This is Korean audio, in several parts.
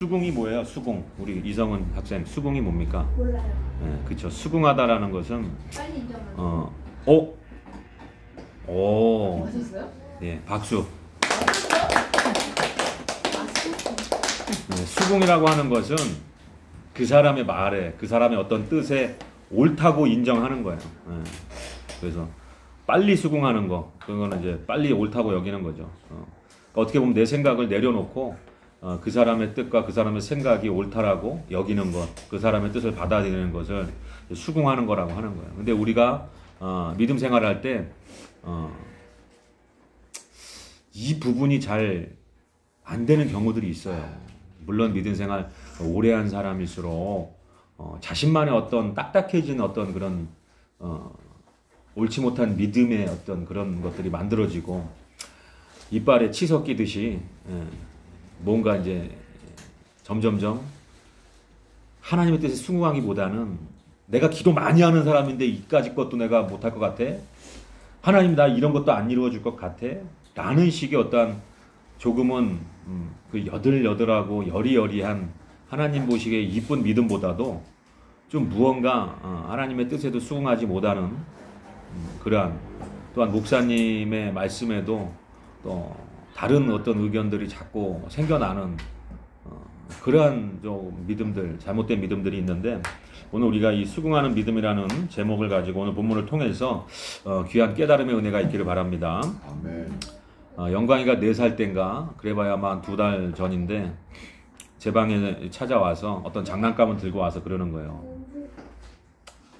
수긍이 뭐예요? 수긍. 우리 이성은 학생, 수긍이 뭡니까? 몰라요. 네, 그렇죠. 수긍하다라는 것은 빨리 인정하는. 맞았어요? 예, 박수. 네, 수긍이라고 하는 것은 그 사람의 말에, 그 사람의 어떤 뜻에 옳다고 인정하는 거예요. 예, 그래서 빨리 수긍하는 거, 그거는 이제 빨리 옳다고 여기는 거죠. 그러니까 어떻게 보면 내 생각을 내려놓고 그 사람의 뜻과 그 사람의 생각이 옳다라고 여기는 것, 그 사람의 뜻을 받아들이는 것을 수긍하는 거라고 하는 거예요. 근데 우리가 믿음 생활을 할 때 이 부분이 잘 안 되는 경우들이 있어요. 물론 믿음 생활 오래 한 사람일수록 자신만의 어떤 딱딱해진 어떤 그런 옳지 못한 믿음의 어떤 그런 것들이 만들어지고 이빨에 치석 끼듯이 뭔가 이제 점점점 하나님의 뜻에 순응하기보다는 내가 기도 많이 하는 사람인데 이까짓 것도 내가 못할 것 같아? 하나님 나 이런 것도 안 이루어줄 것 같아? 라는 식의 어떤 조금은 그 여들여들하고 여리여리한 하나님 보시기에 이쁜 믿음보다도 좀 무언가 하나님의 뜻에도 수긍하지 못하는 그러한 또한 목사님의 말씀에도 또 다른 어떤 의견들이 자꾸 생겨나는 그러한 좀 믿음들, 잘못된 믿음들이 있는데 오늘 우리가 이 수긍하는 믿음이라는 제목을 가지고 오늘 본문을 통해서 귀한 깨달음의 은혜가 있기를 바랍니다. 아멘. 영광이가 4살 땐가 그래봐야 아마 2달 전인데 제 방에 찾아와서 어떤 장난감을 들고 와서 그러는 거예요.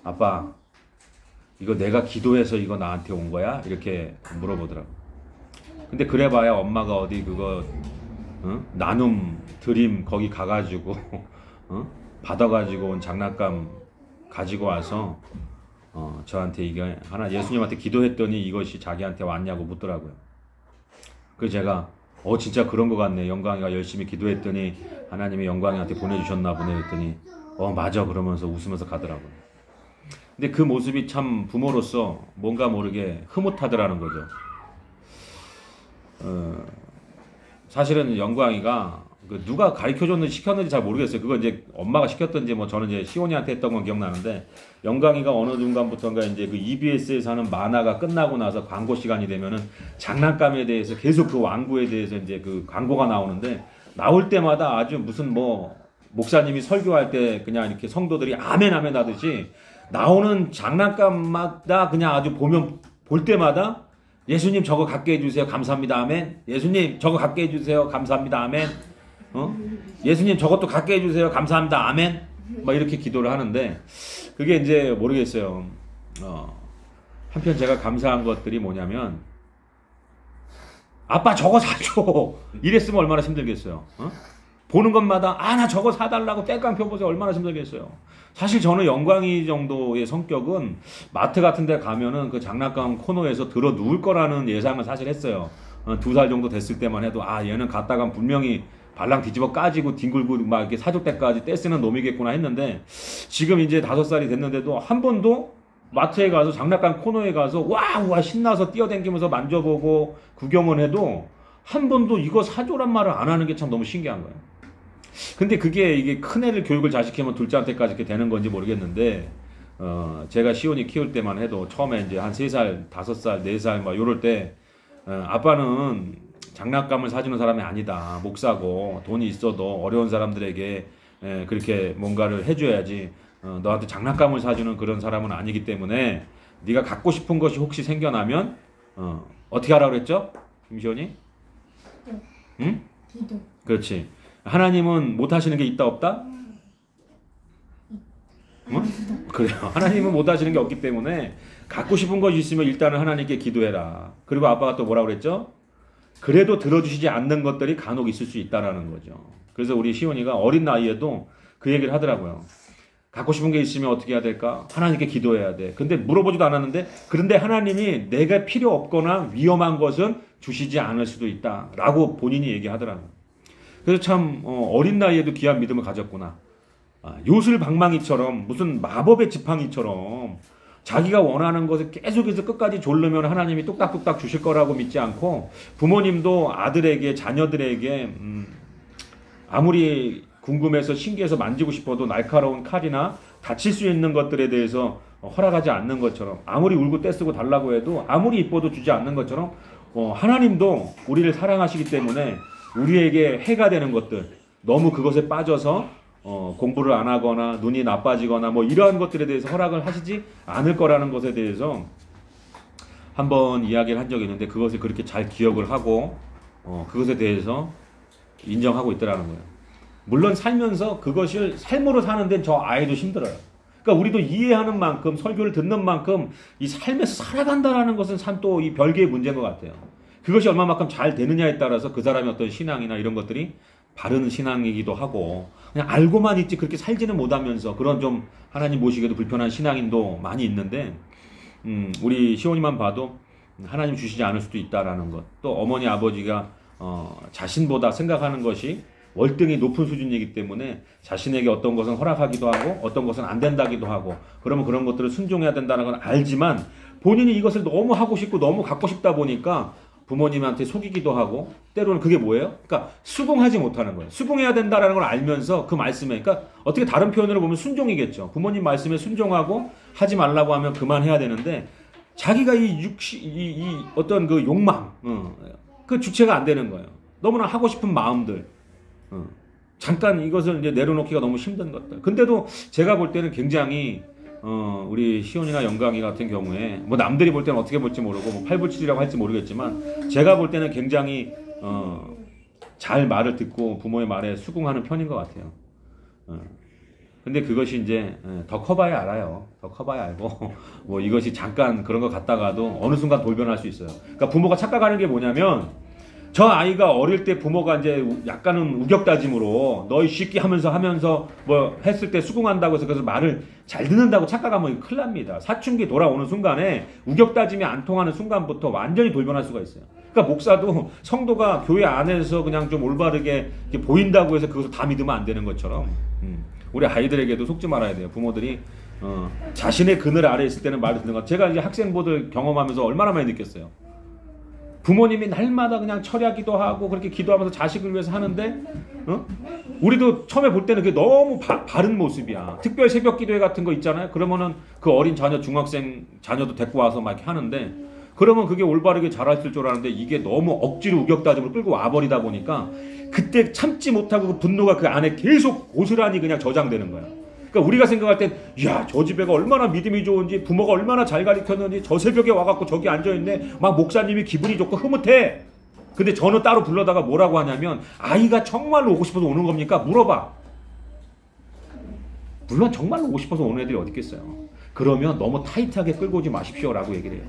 아빠 이거 내가 기도해서 이거 나한테 온 거야? 이렇게 물어보더라고. 근데 그래봐야 엄마가 어디 그거 나눔 드림 거기 가가지고 받아가지고 온 장난감 가지고 와서 저한테 이게 하나 예수님한테 기도했더니 이것이 자기한테 왔냐고 묻더라고요. 그래서 제가 진짜 그런 것 같네. 영광이가 열심히 기도했더니 하나님이 영광이한테 보내주셨나 보네 했더니 맞아 그러면서 웃으면서 가더라고요. 근데 그 모습이 참 부모로서 뭔가 모르게 흐뭇하더라는 거죠. 사실은 영광이가 누가 가르쳐줬는지 시켰는지 잘 모르겠어요. 그거 이제 엄마가 시켰던지 뭐 저는 이제 시온이한테 했던 건 기억나는데 영광이가 어느 순간부터인가 이제 그 EBS에서 하는 만화가 끝나고 나서 광고 시간이 되면은 장난감에 대해서 계속 그 완구에 대해서 이제 그 광고가 나오는데 나올 때마다 아주 무슨 뭐 목사님이 설교할 때 그냥 이렇게 성도들이 아멘 아멘 하듯이 나오는 장난감마다 그냥 아주 보면 볼 때마다 예수님 저거 갖게 해주세요 감사합니다 아멘. 예수님 저거 갖게 해주세요 감사합니다 아멘. 예수님 저것도 갖게 해주세요 감사합니다 아멘. 막 이렇게 기도를 하는데 그게 이제 모르겠어요. 한편 제가 감사한 것들이 뭐냐면 아빠 저거 사줘 이랬으면 얼마나 힘들겠어요. 보는 것마다 나 저거 사달라고 땡깡 펴보세요 얼마나 힘들겠어요. 사실 저는 영광이 정도의 성격은 마트 같은 데 가면은 그 장난감 코너에서 들어 누울 거라는 예상을 사실 했어요. 2살 정도 됐을 때만 해도 얘는 갔다가 분명히 발랑 뒤집어 까지고 뒹굴고 막 이렇게 사줄 때까지 떼쓰는 놈이겠구나 했는데 지금 이제 5살이 됐는데도 한 번도 마트에 가서 장난감 코너에 가서 와 신나서 뛰어다니면서 만져보고 구경은 해도 한 번도 이거 사줘란 말을 안 하는 게 참 너무 신기한 거예요. 근데 이게 큰애를 교육을 잘 시키면 둘째한테까지 이렇게 되는 건지 모르겠는데 제가 시온이 키울 때만 해도 처음에 이제 한 3살, 5살, 4살 막 요럴 때 아빠는 장난감을 사주는 사람이 아니다. 목사고 돈이 있어도 어려운 사람들에게 그렇게 뭔가를 해줘야지 너한테 장난감을 사주는 그런 사람은 아니기 때문에 네가 갖고 싶은 것이 혹시 생겨나면 어떻게 하라고 그랬죠? 김시온이? 응? 기도. 그렇지. 하나님은 못하시는 게 있다 없다? 그래요. 하나님은 못하시는 게 없기 때문에 갖고 싶은 것이 있으면 일단은 하나님께 기도해라. 그리고 아빠가 또 뭐라고 그랬죠? 그래도 들어주시지 않는 것들이 간혹 있을 수 있다라는 거죠. 그래서 우리 시온이가 어린 나이에도 그 얘기를 하더라고요. 갖고 싶은 게 있으면 어떻게 해야 될까? 하나님께 기도해야 돼. 근데 물어보지도 않았는데 그런데 하나님이 내가 필요 없거나 위험한 것은 주시지 않을 수도 있다 라고 본인이 얘기하더라고요. 그래서 참 어린 나이에도 귀한 믿음을 가졌구나. 요술방망이처럼 무슨 마법의 지팡이처럼 자기가 원하는 것을 계속해서 끝까지 졸르면 하나님이 뚝딱뚝딱 주실 거라고 믿지 않고 부모님도 아들에게 자녀들에게 아무리 궁금해서 신기해서 만지고 싶어도 날카로운 칼이나 다칠 수 있는 것들에 대해서 허락하지 않는 것처럼, 아무리 울고 떼쓰고 달라고 해도 아무리 이뻐도 주지 않는 것처럼 하나님도 우리를 사랑하시기 때문에 우리에게 해가 되는 것들, 너무 그것에 빠져서 공부를 안 하거나 눈이 나빠지거나 뭐 이러한 것들에 대해서 허락을 하시지 않을 거라는 것에 대해서 한번 이야기를 한 적이 있는데, 그것을 그렇게 잘 기억을 하고 그것에 대해서 인정하고 있더라는 거예요. 물론 살면서 그것을 삶으로 사는 데는 저 아이도 힘들어요. 그러니까 우리도 이해하는 만큼, 설교를 듣는 만큼 이 삶에서 살아간다라는 것은 참 또 이 별개의 문제인 것 같아요. 그것이 얼마만큼 잘 되느냐에 따라서 그 사람의 어떤 신앙이나 이런 것들이 바른 신앙이기도 하고, 그냥 알고만 있지 그렇게 살지는 못하면서 그런 좀 하나님 모시기에도 불편한 신앙인도 많이 있는데, 우리 시온이만 봐도 하나님 주시지 않을 수도 있다라는 것, 또 어머니 아버지가 자신보다 생각하는 것이 월등히 높은 수준이기 때문에 자신에게 어떤 것은 허락하기도 하고 어떤 것은 안 된다기도 하고, 그러면 그런 것들을 순종해야 된다는 건 알지만 본인이 이것을 너무 하고 싶고 너무 갖고 싶다 보니까 부모님한테 속이기도 하고, 때로는 그게 뭐예요? 그러니까 수긍하지 못하는 거예요. 수긍해야 된다는 걸 알면서 그 말씀에, 그러니까 어떻게 다른 표현으로 보면 순종이겠죠. 부모님 말씀에 순종하고 하지 말라고 하면 그만해야 되는데, 자기가 이 어떤 그 욕망, 그 주체가 안 되는 거예요. 너무나 하고 싶은 마음들, 잠깐 이것을 이제 내려놓기가 너무 힘든 것들. 근데도 제가 볼 때는 굉장히 우리 시온이나 영광이 같은 경우에, 뭐 남들이 볼 때는 어떻게 볼지 모르고 뭐 팔불출이라고 할지 모르겠지만 제가 볼 때는 굉장히 잘 말을 듣고 부모의 말에 수긍하는 편인 것 같아요. 근데 그것이 이제 더 커봐야 알아요. 더 커봐야 알고 뭐 이것이 잠깐 그런 것 같다가도 어느 순간 돌변할 수 있어요. 그러니까 부모가 착각하는 게 뭐냐면, 저 아이가 어릴 때 부모가 이제 약간은 우격다짐으로 너희 쉽게 하면서 뭐 했을 때 수긍한다고 해서 그래서 말을 잘 듣는다고 착각하면 큰일 납니다. 사춘기 돌아오는 순간에 우격다짐이 안 통하는 순간부터 완전히 돌변할 수가 있어요. 그러니까 목사도 성도가 교회 안에서 그냥 좀 올바르게 이렇게 보인다고 해서 그것을 다 믿으면 안 되는 것처럼, 우리 아이들에게도 속지 말아야 돼요. 부모들이 자신의 그늘 아래 있을 때는 말을 듣는 것. 제가 이제 학생보들 경험하면서 얼마나 많이 느꼈어요. 부모님이 날마다 그냥 철야기도 하고 그렇게 기도하면서 자식을 위해서 하는데, 우리도 처음에 볼 때는 그게 너무 바른 모습이야. 특별 새벽 기도회 같은 거 있잖아요. 그러면은 그 어린 자녀, 중학생 자녀도 데리고 와서 막 이렇게 하는데, 그러면 그게 올바르게 잘했을 줄 알았는데 이게 너무 억지로 우격다짐으로 끌고 와버리다 보니까 그때 참지 못하고 그 분노가 그 안에 계속 고스란히 그냥 저장되는 거야. 그러니까 우리가 생각할 땐, 야, 저 집애가 얼마나 믿음이 좋은지, 부모가 얼마나 잘 가르쳤는지, 저 새벽에 와갖고 저기 앉아있네. 막 목사님이 기분이 좋고 흐뭇해. 근데 저는 따로 불러다가 뭐라고 하냐면, 아이가 정말로 오고 싶어서 오는 겁니까? 물어봐. 물론 정말로 오고 싶어서 오는 애들이 어디 있겠어요. 그러면 너무 타이트하게 끌고 오지 마십시오라고 얘기를 해요.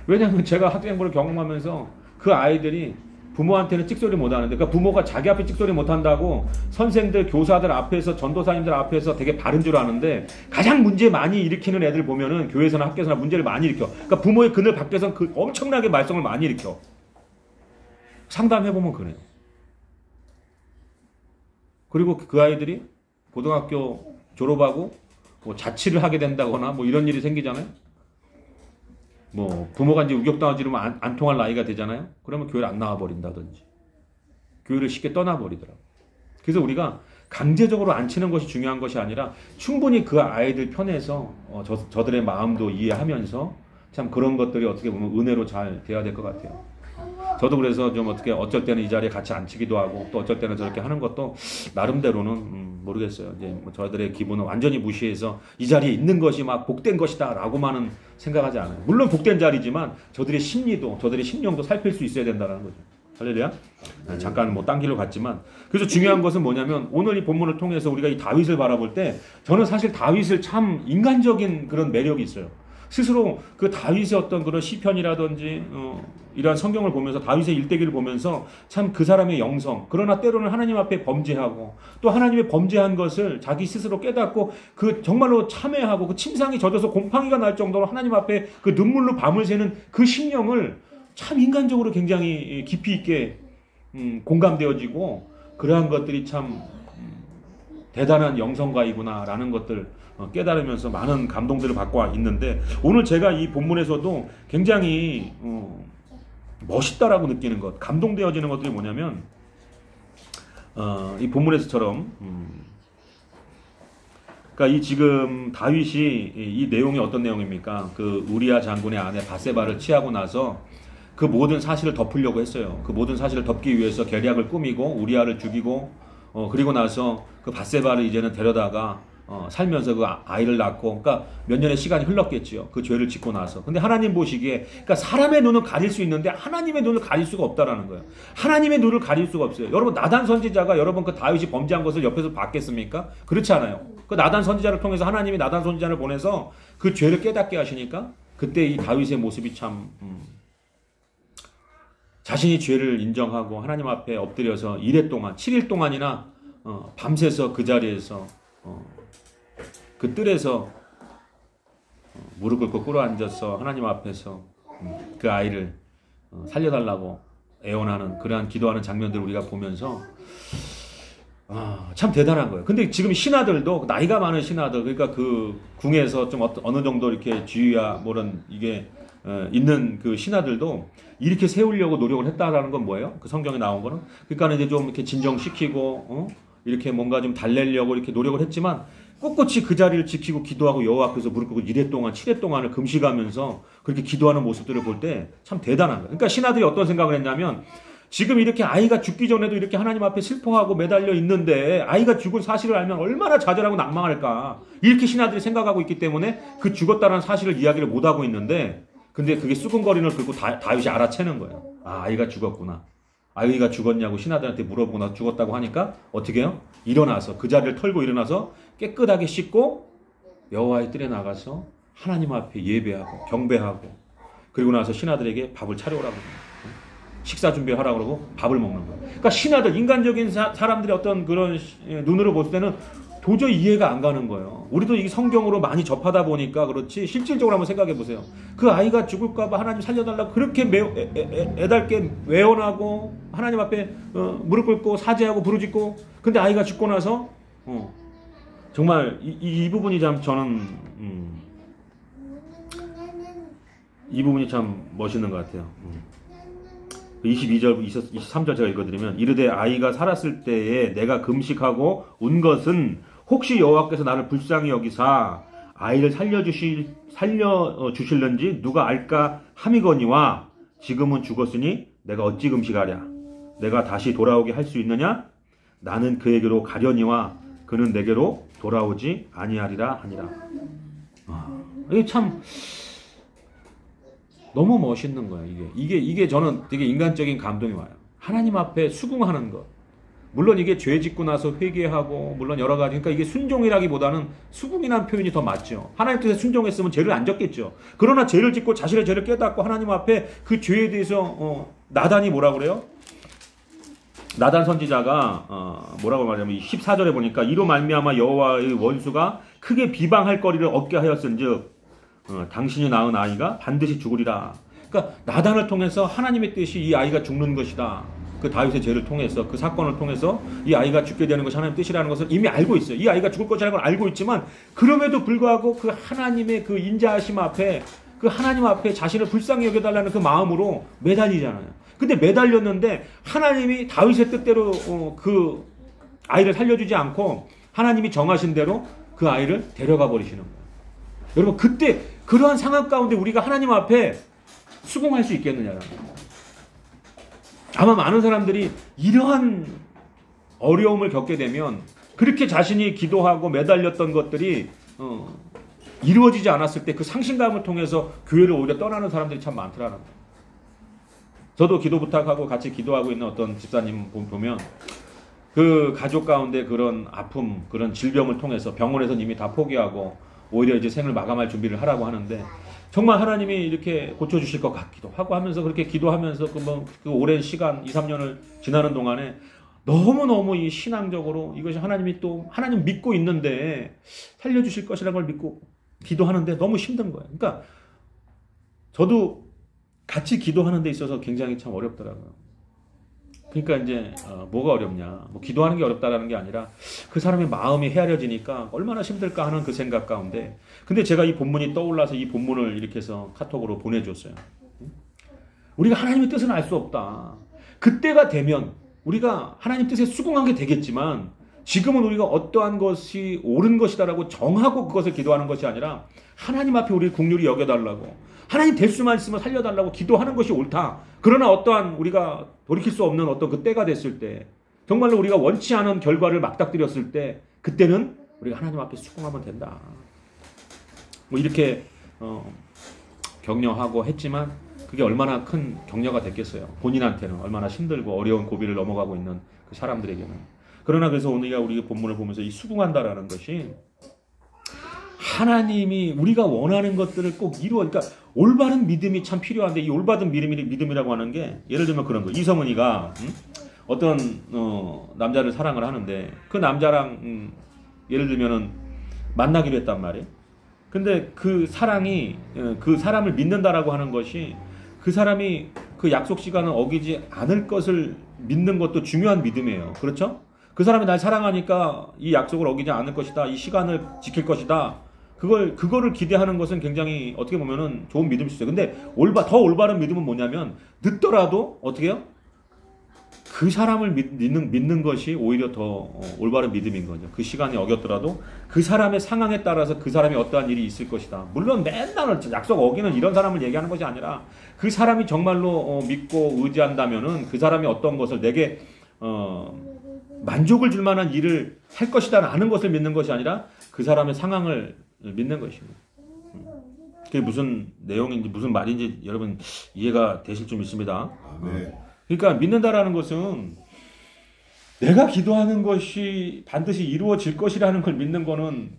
왜냐하면 제가 학생부를 경험하면서 그 아이들이 부모한테는 찍소리 못하는데, 그러니까 부모가 자기 앞에 찍소리 못한다고 선생들, 교사들 앞에서, 전도사님들 앞에서 되게 바른 줄 아는데, 가장 문제 많이 일으키는 애들 보면은 교회에서나 학교에서나 문제를 많이 일으켜. 그러니까 부모의 그늘 밖에서는 그 엄청나게 말썽을 많이 일으켜. 상담해보면 그래요. 그리고 그 아이들이 고등학교 졸업하고 뭐 자취를 하게 된다거나 뭐 이런 일이 생기잖아요. 뭐 부모가 이제 우격당하지 이러면 안 통할 나이가 되잖아요. 그러면 교회를 안 나와버린다든지 교회를 쉽게 떠나버리더라고요. 그래서 우리가 강제적으로 앉히는 것이 중요한 것이 아니라 충분히 그 아이들 편에서 저들의 마음도 이해하면서 참 그런 것들이 어떻게 보면 은혜로 잘 돼야 될 것 같아요. 저도 그래서 좀 어떻게 어쩔 때는 이 자리에 같이 앉히기도 하고 또 어쩔 때는 저렇게 하는 것도 나름대로는 모르겠어요. 이제 뭐 저들의 기분을 완전히 무시해서 이 자리에 있는 것이 막 복된 것이다라고만은 생각하지 않아요. 물론 복된 자리지만 저들의 심리도 저들의 심령도 살필 수 있어야 된다는 거죠. 할렐루야. 잠깐 뭐 딴 길로 갔지만 그래서 중요한 것은 뭐냐면 오늘 이 본문을 통해서 우리가 이 다윗을 바라볼 때 저는 사실 다윗을 참 인간적인 그런 매력이 있어요. 스스로 그 다윗의 어떤 그런 시편이라든지 이러한 성경을 보면서 다윗의 일대기를 보면서 참 그 사람의 영성, 그러나 때로는 하나님 앞에 범죄하고 또 하나님의 범죄한 것을 자기 스스로 깨닫고 그 정말로 참회하고 그 침상이 젖어서 곰팡이가 날 정도로 하나님 앞에 그 눈물로 밤을 새는 그 심령을 참 인간적으로 굉장히 깊이 있게 공감되어지고 그러한 것들이 참 대단한 영성가이구나라는 것들 깨달으면서 많은 감동들을 받고 있는데 오늘 제가 이 본문에서도 굉장히 멋있다라고 느끼는 것, 감동되어지는 것들이 뭐냐면 이 본문에서처럼 그러니까 이 지금 다윗이 이 내용이 어떤 내용입니까? 그 우리아 장군의 아내 바세바를 취하고 나서 그 모든 사실을 덮으려고 했어요. 그 모든 사실을 덮기 위해서 계략을 꾸미고 우리아를 죽이고 그리고 나서 그 바세바를 이제는 데려다가 살면서 그 아이를 낳고, 그러니까 몇 년의 시간이 흘렀겠지요. 그 죄를 짓고 나서. 근데 하나님 보시기에, 그러니까 사람의 눈을 가릴 수 있는데 하나님의 눈을 가릴 수가 없다라는 거예요. 하나님의 눈을 가릴 수가 없어요. 여러분 나단 선지자가 여러분 그 다윗이 범죄한 것을 옆에서 봤겠습니까? 그렇지 않아요. 그 나단 선지자를 통해서 하나님이 나단 선지자를 보내서 그 죄를 깨닫게 하시니까 그때 이 다윗의 모습이 참 자신이 죄를 인정하고 하나님 앞에 엎드려서 7일 동안이나 밤새서 그 자리에서 그 뜰에서 무릎 꿇고 꿇어앉아서 하나님 앞에서 그 아이를 살려달라고 애원하는 그러한 기도하는 장면들을 우리가 보면서 참 대단한 거예요. 근데 지금 신하들도 나이가 많은 신하들, 그러니까 그 궁에서 좀 어느 정도 이렇게 지위야 뭐런 이게 있는 그 신하들도 이렇게 세우려고 노력을 했다라는 건 뭐예요? 그 성경에 나온 거는, 그러니까 이제 좀 이렇게 진정시키고 이렇게 뭔가 좀 달래려고 이렇게 노력을 했지만 꿋꿋이 그 자리를 지키고 기도하고 여호와 앞에서 무릎 꿇고 7회 동안을 금식하면서 그렇게 기도하는 모습들을 볼 때 참 대단한 거예요. 그러니까 신하들이 어떤 생각을 했냐면, 지금 이렇게 아이가 죽기 전에도 이렇게 하나님 앞에 슬퍼하고 매달려 있는데 아이가 죽은 사실을 알면 얼마나 좌절하고 낭망할까, 이렇게 신하들이 생각하고 있기 때문에 그 죽었다는 사실을 이야기를 못하고 있는데, 근데 그게 수근거리를 긁고 다윗이 알아채는 거예요. 아이가 죽었구나. 아이가 죽었냐고 신하들한테 물어보고 나서 죽었다고 하니까 어떻게 해요? 일어나서 그 자리를 털고 일어나서 깨끗하게 씻고 여호와의 뜰에 나가서 하나님 앞에 예배하고 경배하고, 그리고 나서 신하들에게 밥을 차려오라고 합니다. 식사 준비하라고 그러고 밥을 먹는 거예요. 그러니까 신하들, 인간적인 사람들의 어떤 그런 눈으로 볼 때는 도저히 이해가 안 가는 거예요. 우리도 이 성경으로 많이 접하다 보니까 그렇지, 실질적으로 한번 생각해 보세요. 그 아이가 죽을까봐 하나님 살려달라고 그렇게 애달게 외원하고 하나님 앞에 무릎 꿇고 사죄하고 부르짖고, 근데 아이가 죽고 나서 정말 이 부분이 참 저는 이 부분이 참 멋있는 것 같아요. 22절, 23절 제가 읽어드리면, 이르되 아이가 살았을 때에 내가 금식하고 운 것은 혹시 여호와께서 나를 불쌍히 여기사 아이를 살려주실는지 누가 알까 함이거니와, 지금은 죽었으니 내가 어찌 금식하랴. 내가 다시 돌아오게 할 수 있느냐? 나는 그에게로 가려니와 그는 내게로 돌아오지 아니하리라 하니라. 이게 참 너무 멋있는 거예요. 이게 저는 되게 인간적인 감동이 와요. 하나님 앞에 수긍하는 것. 물론 이게 죄 짓고 나서 회개하고 물론 여러 가지, 그러니까 이게 순종이라기보다는 수긍이라는 표현이 더 맞죠. 하나님 뜻에 순종했으면 죄를 안 졌겠죠. 그러나 죄를 짓고 자신의 죄를 깨닫고 하나님 앞에 그 죄에 대해서 나단이 뭐라고 그래요? 나단 선지자가 뭐라고 말하냐면 14절에 보니까, 이로 말미암아 여호와의 원수가 크게 비방할 거리를 얻게 하였은즉 당신이 낳은 아이가 반드시 죽으리라. 그러니까 나단을 통해서 하나님의 뜻이 이 아이가 죽는 것이다. 그 다윗의 죄를 통해서, 그 사건을 통해서 이 아이가 죽게 되는 것이 하나님의 뜻이라는 것을 이미 알고 있어요. 이 아이가 죽을 것이라는 걸 알고 있지만, 그럼에도 불구하고 그 하나님의 그 인자하심 앞에, 그 하나님 앞에 자신을 불쌍히 여겨달라는 그 마음으로 매달리잖아요. 근데 매달렸는데 하나님이 다윗의 뜻대로 그 아이를 살려주지 않고 하나님이 정하신 대로 그 아이를 데려가 버리시는 거예요. 여러분, 그때 그러한 상황 가운데 우리가 하나님 앞에 수긍할 수 있겠느냐라는 거예요. 아마 많은 사람들이 이러한 어려움을 겪게 되면 그렇게 자신이 기도하고 매달렸던 것들이 이루어지지 않았을 때 그 상실감을 통해서 교회를 오히려 떠나는 사람들이 참 많더라는 거예요. 저도 기도 부탁하고 같이 기도하고 있는 어떤 집사님 보면 그 가족 가운데 그런 아픔, 그런 질병을 통해서 병원에서는 이미 다 포기하고 오히려 이제 생을 마감할 준비를 하라고 하는데, 정말 하나님이 이렇게 고쳐주실 것 같기도 하고 하면서 그렇게 기도하면서 그 오랜 시간 2, 3년을 지나는 동안에 너무너무 이 신앙적으로 이것이 하나님이 또 하나님 믿고 있는데 살려주실 것이라는 걸 믿고 기도하는데 너무 힘든 거예요. 그러니까 저도 같이 기도하는 데 있어서 굉장히 참 어렵더라고요. 그러니까 이제 뭐가 어렵냐, 뭐 기도하는 게 어렵다라는 게 아니라 그 사람의 마음이 헤아려지니까 얼마나 힘들까 하는 그 생각 가운데, 근데 제가 이 본문이 떠올라서 이 본문을 이렇게 해서 카톡으로 보내줬어요. 우리가 하나님의 뜻은 알 수 없다. 그때가 되면 우리가 하나님 뜻에 수긍한 게 되겠지만 지금은 우리가 어떠한 것이 옳은 것이다라고 정하고 그것을 기도하는 것이 아니라 하나님 앞에 우리를 긍휼히 여겨달라고 하나님 될 수만 있으면 살려달라고 기도하는 것이 옳다. 그러나 어떠한 우리가 돌이킬 수 없는 어떤 그 때가 됐을 때 정말로 우리가 원치 않은 결과를 맞닥뜨렸을 때 그때는 우리가 하나님 앞에 수긍하면 된다. 뭐 이렇게 격려하고 했지만 그게 얼마나 큰 격려가 됐겠어요. 본인한테는 얼마나 힘들고 어려운 고비를 넘어가고 있는 그 사람들에게는. 그러나 그래서 오늘 우리 본문을 보면서 이 수긍한다라는 것이 하나님이 우리가 원하는 것들을 꼭 이루어, 그러니까 올바른 믿음이 참 필요한데 이 올바른 믿음이라고 하는 게 예를 들면 그런 거. 이성은이가 어떤 남자를 사랑을 하는데 그 남자랑 예를 들면은 만나기로 했단 말이에요. 근데 그 사랑이 그 사람을 믿는다라고 하는 것이 그 사람이 그 약속 시간을 어기지 않을 것을 믿는 것도 중요한 믿음이에요. 그렇죠? 그 사람이 날 사랑하니까 이 약속을 어기지 않을 것이다. 이 시간을 지킬 것이다. 그거를 기대하는 것은 굉장히 어떻게 보면은 좋은 믿음일 수 있어요. 근데 더 올바른 믿음은 뭐냐면 늦더라도 어떻게 해요? 그 사람을 믿는 것이 오히려 더 올바른 믿음인 거죠. 그 시간이 어겼더라도 그 사람의 상황에 따라서 그 사람이 어떠한 일이 있을 것이다. 물론 맨날 약속 어기는 이런 사람을 얘기하는 것이 아니라 그 사람이 정말로 믿고 의지한다면은 그 사람이 어떤 것을 내게 만족을 줄 만한 일을 할 것이다 라는 것을 믿는 것이 아니라 그 사람의 상황을 믿는 것입니다. 그게 무슨 내용인지 무슨 말인지 여러분 이해가 되실 줄 믿습니다. 네. 그러니까 믿는다라는 것은 내가 기도하는 것이 반드시 이루어질 것이라는 걸 믿는 거는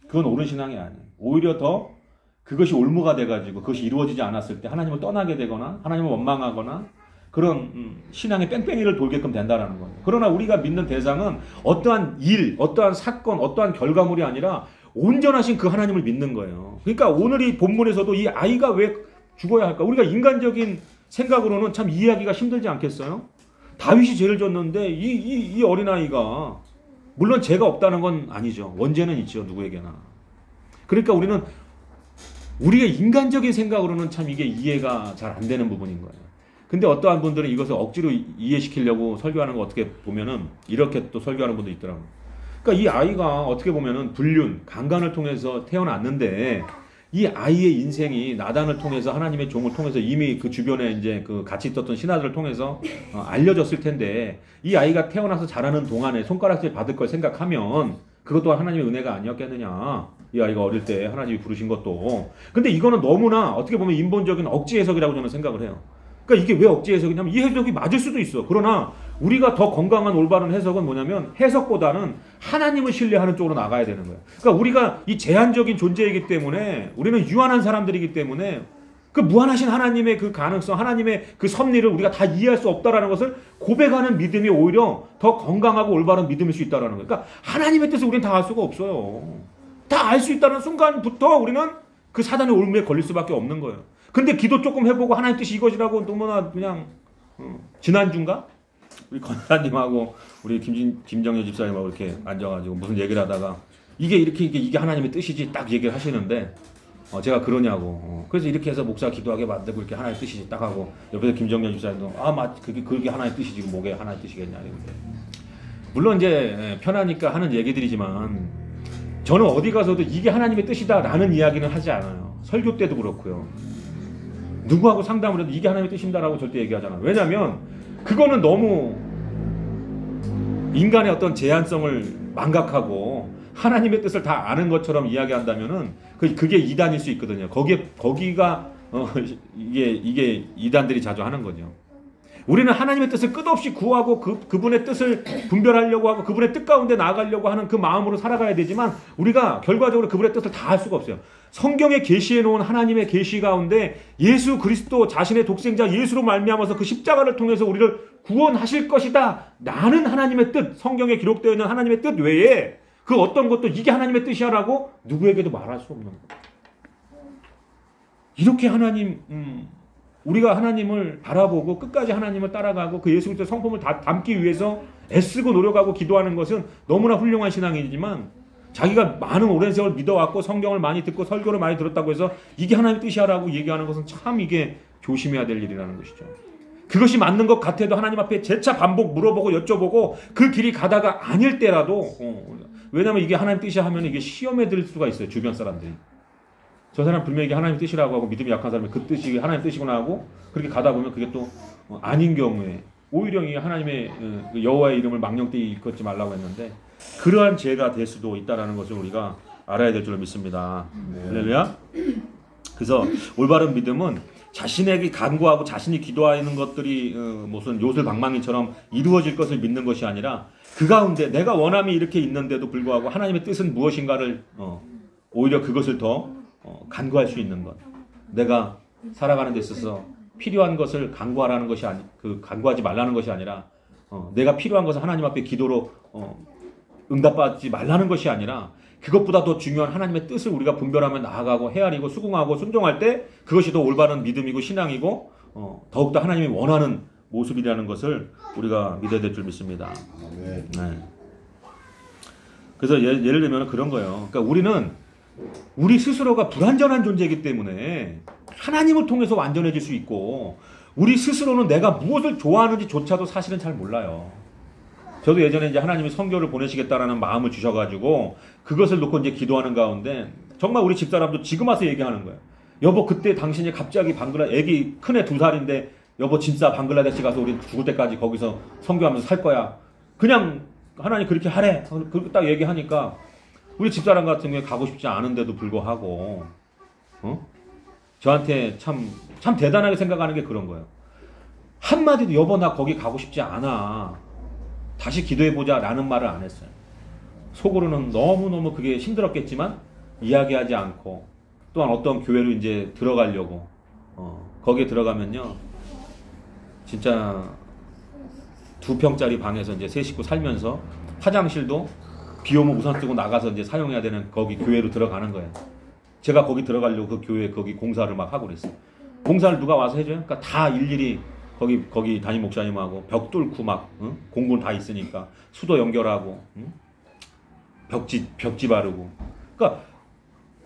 그건 옳은 신앙이 아니에요. 오히려 더 그것이 올무가 돼가지고 그것이 이루어지지 않았을 때 하나님을 떠나게 되거나 하나님을 원망하거나 그런 신앙의 뺑뺑이를 돌게끔 된다라는 거예요. 그러나 우리가 믿는 대상은 어떠한 일, 어떠한 사건, 어떠한 결과물이 아니라 온전하신 그 하나님을 믿는 거예요. 그러니까 오늘 이 본문에서도 이 아이가 왜 죽어야 할까? 우리가 인간적인 생각으로는 참 이해하기가 힘들지 않겠어요? 다윗이 죄를 졌는데 이 어린아이가 물론 죄가 없다는 건 아니죠. 원죄는 있죠. 누구에게나. 그러니까 우리는 우리의 인간적인 생각으로는 참 이게 이해가 잘 안 되는 부분인 거예요. 근데 어떠한 분들은 이것을 억지로 이해시키려고 설교하는 거 어떻게 보면은 이렇게 또 설교하는 분도 있더라고요. 그러니까 이 아이가 어떻게 보면은 불륜, 강간을 통해서 태어났는데 이 아이의 인생이 나단을 통해서 하나님의 종을 통해서 이미 그 주변에 이제 그 같이 있었던 신하들을 통해서 알려졌을 텐데 이 아이가 태어나서 자라는 동안에 손가락질 받을 걸 생각하면 그것 또한 하나님의 은혜가 아니었겠느냐. 이 아이가 어릴 때 하나님이 부르신 것도. 근데 이거는 너무나 어떻게 보면 인본적인 억지 해석이라고 저는 생각을 해요. 그러니까 이게 왜 억지 해석이냐면 이 해석이 맞을 수도 있어. 그러나 우리가 더 건강한 올바른 해석은 뭐냐면 해석보다는 하나님을 신뢰하는 쪽으로 나가야 되는 거예요. 그러니까 우리가 이 제한적인 존재이기 때문에 우리는 유한한 사람들이기 때문에 그 무한하신 하나님의 그 가능성, 하나님의 그 섭리를 우리가 다 이해할 수 없다라는 것을 고백하는 믿음이 오히려 더 건강하고 올바른 믿음일 수 있다라는 거예요. 그러니까 하나님의 뜻을 우리는 다 알 수가 없어요. 다 알 수 있다는 순간부터 우리는 그 사단의 올무에 걸릴 수밖에 없는 거예요. 근데 기도 조금 해보고 하나님 뜻이 이것이라고 너무나 그냥 지난주인가? 우리 권사님하고 우리 김정여 집사님하고 이렇게 앉아가지고 무슨 얘기를 하다가 이게 하나님의 뜻이지 딱 얘기를 하시는데 제가 그러냐고 그래서 이렇게 해서 목사 기도하게 만들고 이렇게 하나님의 뜻이지 딱 하고 옆에서 김정여 집사님도 그게 하나님의 뜻이지 뭐게 하나님의 뜻이겠냐 이런데 물론 이제 편하니까 하는 얘기들이지만 저는 어디 가서도 이게 하나님의 뜻이다라는 이야기는 하지 않아요. 설교 때도 그렇고요. 누구하고 상담을 해도 이게 하나님의 뜻입니다라고 절대 얘기하잖아요. 왜냐하면 그거는 너무 인간의 어떤 제한성을 망각하고 하나님의 뜻을 다 아는 것처럼 이야기한다면은 그게 이단일 수 있거든요. 거기가 이게 이단들이 자주 하는 거죠. 우리는 하나님의 뜻을 끝없이 구하고 그분의 뜻을 분별하려고 하고 그분의 뜻 가운데 나아가려고 하는 그 마음으로 살아가야 되지만 우리가 결과적으로 그분의 뜻을 다 알 수가 없어요. 성경에 계시해 놓은 하나님의 계시 가운데 예수 그리스도 자신의 독생자 예수로 말미암아서 그 십자가를 통해서 우리를 구원하실 것이다 라는 하나님의 뜻, 성경에 기록되어 있는 하나님의 뜻 외에 그 어떤 것도 이게 하나님의 뜻이야라고 누구에게도 말할 수 없는 거예요. 이렇게 우리가 하나님을 바라보고 끝까지 하나님을 따라가고 그 예수 그리스도의 성품을 다 담기 위해서 애쓰고 노력하고 기도하는 것은 너무나 훌륭한 신앙이지만 자기가 많은 오랜 세월 믿어왔고 성경을 많이 듣고 설교를 많이 들었다고 해서 이게 하나님의 뜻이야라고 얘기하는 것은 참 이게 조심해야 될 일이라는 것이죠. 그것이 맞는 것 같아도 하나님 앞에 재차 반복 물어보고 여쭤보고 그 길이 가다가 아닐 때라도 왜냐하면 이게 하나님 뜻이 하면 이게 시험에 들 수가 있어요. 주변 사람들이. 저 사람 분명히 이게 하나님 뜻이라고 하고 믿음이 약한 사람이 그 뜻이 하나님 뜻이구나 하고 그렇게 가다 보면 그게 또 아닌 경우에 오히려 이 하나님의 여호와의 이름을 망령되이 일컫지 말라고 했는데 그러한 죄가 될 수도 있다는 것을 우리가 알아야 될 줄로 믿습니다. 할렐루야. 그래서 올바른 믿음은 자신에게 간구하고 자신이 기도하는 것들이 무슨 요술방망이처럼 이루어질 것을 믿는 것이 아니라 그 가운데 내가 원함이 이렇게 있는데도 불구하고 하나님의 뜻은 무엇인가를 오히려 그것을 더 간구할 수 있는 것. 내가 살아가는 데 있어서 필요한 것을 간구하라는 것이 간구하지 말라는 것이 아니라 내가 필요한 것을 하나님 앞에 기도로 응답받지 말라는 것이 아니라 그것보다 더 중요한 하나님의 뜻을 우리가 분별하며 나아가고 헤아리고 수긍하고 순종할 때 그것이 더 올바른 믿음이고 신앙이고 더욱더 하나님이 원하는 모습이라는 것을 우리가 믿어야 될 줄 믿습니다. 네. 그래서 예를 들면 그런 거예요. 그러니까 우리는 우리 스스로가 불완전한 존재이기 때문에 하나님을 통해서 완전해질 수 있고 우리 스스로는 내가 무엇을 좋아하는지조차도 사실은 잘 몰라요. 저도 예전에 이제 하나님이 선교를 보내시겠다라는 마음을 주셔가지고 그것을 놓고 이제 기도하는 가운데 정말 우리 집사람도 지금 와서 얘기하는 거예요. 여보 그때 당신이 갑자기 애기 큰애 2살인데 여보 진짜 방글라데시 가서 우리 죽을 때까지 거기서 선교하면서 살 거야. 그냥 하나님 그렇게 하래. 그렇게 딱 얘기하니까 우리 집사람 같은 경우에 가고 싶지 않은데도 불구하고 저한테 참 대단하게 생각하는 게 그런 거예요. 한마디도 여보 나 거기 가고 싶지 않아. 다시 기도해보자 라는 말을 안 했어요. 속으로는 너무너무 그게 힘들었겠지만 이야기하지 않고 또한 어떤 교회로 이제 들어가려고 거기에 들어가면요 진짜 2평짜리 방에서 이제 3식구 살면서 화장실도 비 오면 우산 쓰고 나가서 이제 사용해야 되는 거기 교회로 들어가는 거예요. 제가 거기 들어가려고 그 교회 거기 공사를 막 하고 그랬어요. 공사를 누가 와서 해줘요? 그러니까 다 일일이 거기 담임 목사님하고 벽 뚫고 막 공군 다 있으니까 수도 연결하고 벽지 바르고 그러니까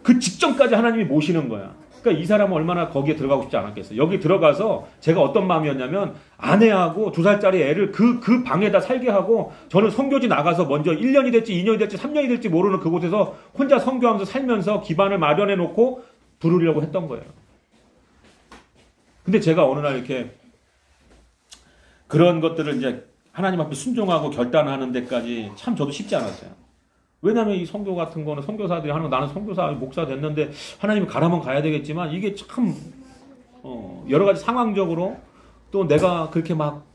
그 직전까지 하나님이 모시는 거야. 그러니까 이 사람은 얼마나 거기에 들어가고 싶지 않았겠어요. 여기 들어가서 제가 어떤 마음이었냐면 아내하고 2살짜리 애를 그 방에다 살게 하고 저는 선교지 나가서 먼저 1년이 될지 2년이 될지 3년이 될지 모르는 그곳에서 혼자 선교하면서 살면서 기반을 마련해 놓고 부르려고 했던 거예요. 근데 제가 어느 날 이렇게 그런 것들을 이제 하나님 앞에 순종하고 결단하는 데까지 참 저도 쉽지 않았어요. 왜냐하면 이 선교 같은 거는 선교사들이 하는 거 나는 선교사 목사 됐는데 하나님이 가라면 가야 되겠지만 이게 참 여러 가지 상황적으로 또 내가 그렇게 막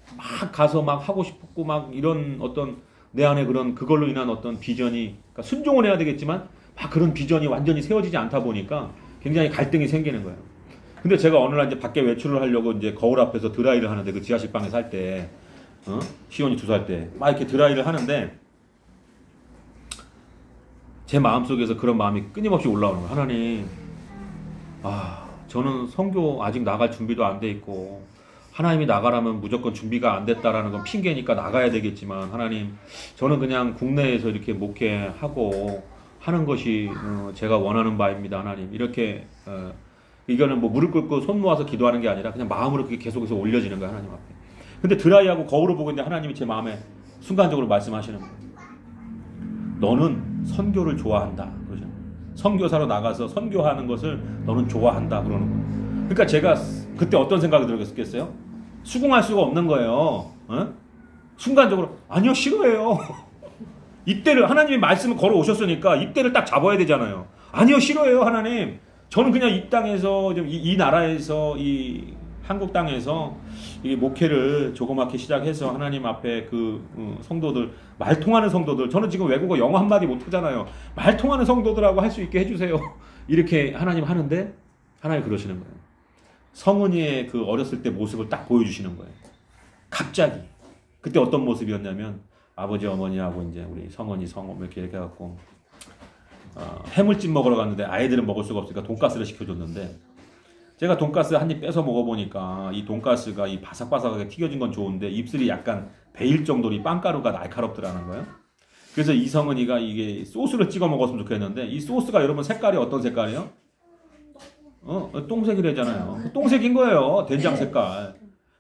가서 막 하고 싶고 막 이런 어떤 내 안에 그걸로 인한 어떤 비전이 그러니까 순종은 해야 되겠지만 막 그런 비전이 완전히 세워지지 않다 보니까 굉장히 갈등이 생기는 거예요. 근데 제가 어느 날 이제 밖에 외출을 하려고 이제 거울 앞에서 드라이를 하는데 그 지하실 방에 살 때, 시온이 2살 때 막 이렇게 드라이를 하는데 제 마음속에서 그런 마음이 끊임없이 올라오는 거예요. 하나님, 저는 선교 아직 나갈 준비도 안 돼 있고 하나님이 나가라면 무조건 준비가 안 됐다라는 건 핑계니까 나가야 되겠지만 하나님, 저는 그냥 국내에서 이렇게 목회하고 하는 것이 제가 원하는 바입니다. 하나님, 이렇게 이거는 뭐 무릎 꿇고 손 모아서 기도하는 게 아니라 그냥 마음으로 그게 계속해서 올려지는 거예요. 하나님 앞에. 근데 드라이하고 거울을 보고 있는데 하나님이 제 마음에 순간적으로 말씀하시는 거예요. 너는 선교를 좋아한다. 그러죠. 선교사로 나가서 선교하는 것을 너는 좋아한다. 그러는 거예요. 그러니까 제가 그때 어떤 생각이 들었겠어요? 수긍할 수가 없는 거예요. 순간적으로 아니요 싫어해요. 이때를 하나님이 말씀을 걸어 오셨으니까 이때를 딱 잡아야 되잖아요. 아니요 싫어해요 하나님. 저는 그냥 이 땅에서 이 나라에서 이 한국 땅에서 이 목회를 조그맣게 시작해서 하나님 앞에 그 성도들 말 통하는 성도들 저는 지금 외국어 영어 한마디 못 하잖아요. 말 통하는 성도들하고 할 수 있게 해주세요. 이렇게 하나님 하는데 하나님 그러시는 거예요. 성은이의 그 어렸을 때 모습을 딱 보여주시는 거예요. 갑자기 그때 어떤 모습이었냐면 아버지 어머니하고 이제 우리 성은이 성엄 이렇게 해갖고 해물찜 먹으러 갔는데 아이들은 먹을 수가 없으니까 돈가스를 시켜줬는데 제가 돈가스 한 입 빼서 먹어보니까 이 돈가스가 이 바삭바삭하게 튀겨진 건 좋은데 입술이 약간 베일 정도로 이 빵가루가 날카롭더라는 거예요. 그래서 이 성은이가 이게 소스를 찍어 먹었으면 좋겠는데 이 소스가 여러분 색깔이 어떤 색깔이에요? 똥색이래잖아요. 똥색인 거예요. 된장 색깔.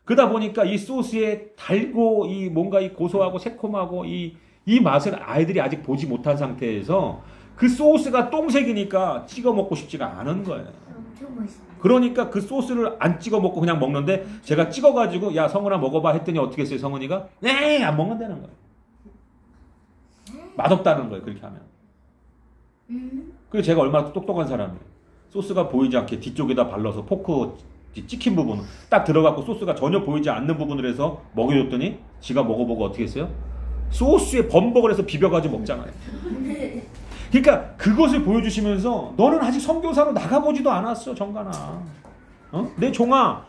그러다 보니까 이 소스에 달고 이 뭔가 이 고소하고 새콤하고 이 맛을 아이들이 아직 보지 못한 상태에서 그 소스가 똥색이니까 찍어 먹고 싶지가 않은 거예요. 엄청 맛있어. 그러니까 그 소스를 안 찍어 먹고 그냥 먹는데 제가 찍어가지고 야 성은아 먹어봐 했더니 어떻게 했어요? 성은이가 네 안 먹는다는 거예요. 맛없다는 거예요. 그렇게 하면. 그래서 제가 얼마나 똑똑한 사람이에요. 소스가 보이지 않게 뒤쪽에다 발라서 포크 찍힌 부분 딱 들어가고 소스가 전혀 보이지 않는 부분을 해서 먹여줬더니 지가 먹어보고 어떻게 했어요? 소스에 범벅을 해서 비벼가지고 먹잖아요. 그러니까 그것을 보여주시면서 너는 아직 선교사로 나가보지도 않았어 정관아. 어? 내 종아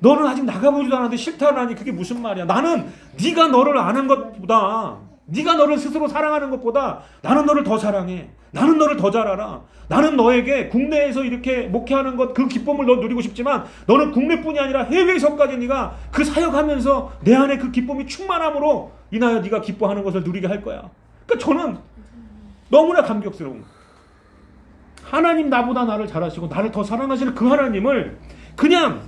너는 아직 나가보지도 않았는데 싫다라니 그게 무슨 말이야. 나는 네가 너를 아는 것보다 네가 너를 스스로 사랑하는 것보다 나는 너를 더 사랑해. 나는 너를 더 잘 알아. 나는 너에게 국내에서 이렇게 목회하는 것 그 기쁨을 너 누리고 싶지만 너는 국내뿐이 아니라 해외에서까지 네가 그 사역하면서 내 안에 그 기쁨이 충만함으로 인하여 네가 기뻐하는 것을 누리게 할 거야. 그러니까 저는 너무나 감격스러운 거예요. 하나님 나보다 나를 잘하시고 나를 더 사랑하시는 그 하나님을 그냥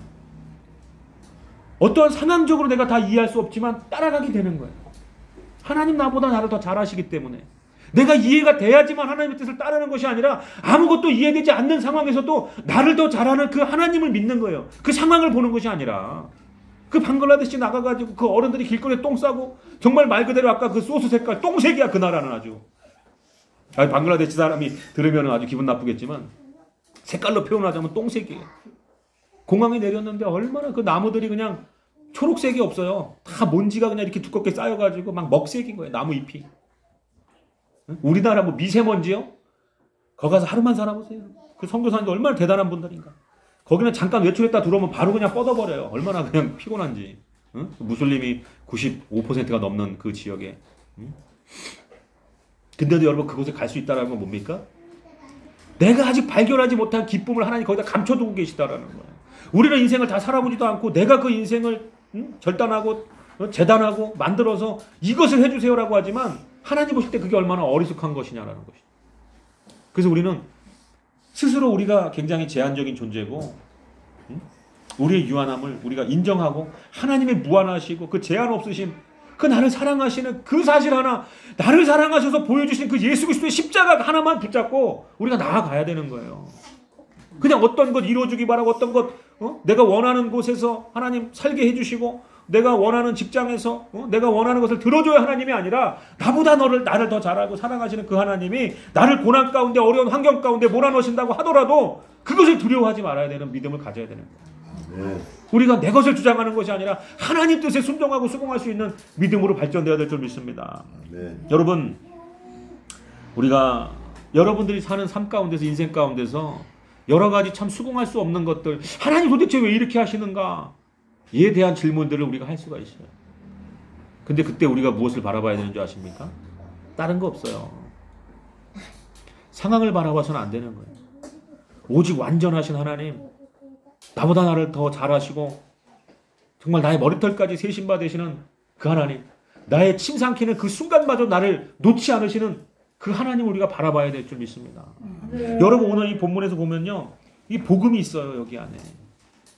어떠한 상황적으로 내가 다 이해할 수 없지만 따라가게 되는 거예요. 하나님 나보다 나를 더 잘하시기 때문에 내가 이해가 돼야지만 하나님의 뜻을 따르는 것이 아니라 아무것도 이해되지 않는 상황에서도 나를 더 잘하는 그 하나님을 믿는 거예요. 그 상황을 보는 것이 아니라 그 방글라데시 나가가지고 그 어른들이 길거리에 똥 싸고 정말 말 그대로 아까 그 소스 색깔 똥색이야 그 나라는 아주. 방글라데시 사람이 들으면 아주 기분 나쁘겠지만 색깔로 표현하자면 똥색이에요. 공항에 내렸는데 얼마나 그 나무들이 그냥 초록색이 없어요. 다 먼지가 그냥 이렇게 두껍게 쌓여가지고 막 먹색인 거예요. 나무 잎이. 우리나라 뭐 미세먼지요? 거기 가서 하루만 살아보세요. 그 선교사님들 얼마나 대단한 분들인가. 거기는 잠깐 외출했다 들어오면 바로 그냥 뻗어버려요. 얼마나 그냥 피곤한지. 응? 무슬림이 95%가 넘는 그 지역에. 응? 근데도 여러분 그곳에 갈 수 있다는 건 뭡니까? 내가 아직 발견하지 못한 기쁨을 하나님 거기다 감춰두고 계시다라는 거예요. 우리는 인생을 다 살아보지도 않고 내가 그 인생을 절단하고 재단하고 만들어서 이것을 해주세요라고 하지만 하나님 보실 때 그게 얼마나 어리숙한 것이냐라는 것이죠. 그래서 우리는 스스로 우리가 굉장히 제한적인 존재고 우리의 유한함을 우리가 인정하고 하나님의 무한하시고 그 제한 없으심 그 나를 사랑하시는 그 사실 하나 나를 사랑하셔서 보여주신 그 예수 그리스도의 십자가 하나만 붙잡고 우리가 나아가야 되는 거예요. 그냥 어떤 것 이루어주기 바라고 어떤 것 내가 원하는 곳에서 하나님 살게 해주시고 내가 원하는 직장에서 내가 원하는 것을 들어줘야 하나님이 아니라 나보다 나를 더 잘 알고 사랑하시는 그 하나님이 나를 고난 가운데 어려운 환경 가운데 몰아넣으신다고 하더라도 그것을 두려워하지 말아야 되는 믿음을 가져야 되는 거예요. 네. 우리가 내 것을 주장하는 것이 아니라 하나님 뜻에 순종하고 수긍할 수 있는 믿음으로 발전되어야 될 줄 믿습니다. 네. 여러분 우리가 여러분들이 사는 삶 가운데서 인생 가운데서 여러 가지 참 수긍할 수 없는 것들 하나님 도대체 왜 이렇게 하시는가 이에 대한 질문들을 우리가 할 수가 있어요. 근데 그때 우리가 무엇을 바라봐야 되는 줄 아십니까? 다른 거 없어요. 상황을 바라봐서는 안 되는 거예요. 오직 완전하신 하나님 나보다 나를 더 잘하시고 정말 나의 머리털까지 세신바 되시는 그 하나님 나의 침 삼키는 그 순간마저 나를 놓지 않으시는 그 하나님을 우리가 바라봐야 될 줄 믿습니다. 여러분 오늘 이 본문에서 보면요 이 복음이 있어요. 여기 안에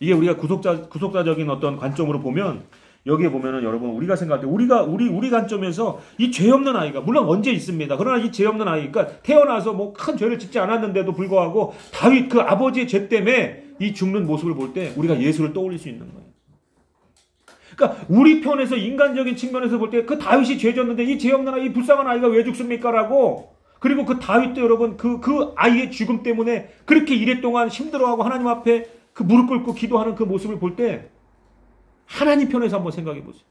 이게 우리가 구속자적인 어떤 관점으로 보면 여기에 보면은 여러분 우리가 생각할 때 우리 관점에서 이 죄 없는 아이가 물론 언제 있습니다. 그러나 이 죄 없는 아이가 태어나서 뭐 큰 죄를 짓지 않았는데도 불구하고 다윗 그 아버지의 죄 때문에 이 죽는 모습을 볼 때 우리가 예수를 떠올릴 수 있는 거예요. 그러니까 우리 편에서 인간적인 측면에서 볼 때 그 다윗이 죄 졌는데 이 죄 없는 아이, 이 불쌍한 아이가 왜 죽습니까라고 그리고 그 다윗도 여러분 그 아이의 죽음 때문에 그렇게 이랫동안 힘들어하고 하나님 앞에 그 무릎 꿇고 기도하는 그 모습을 볼 때 하나님 편에서 한번 생각해 보세요.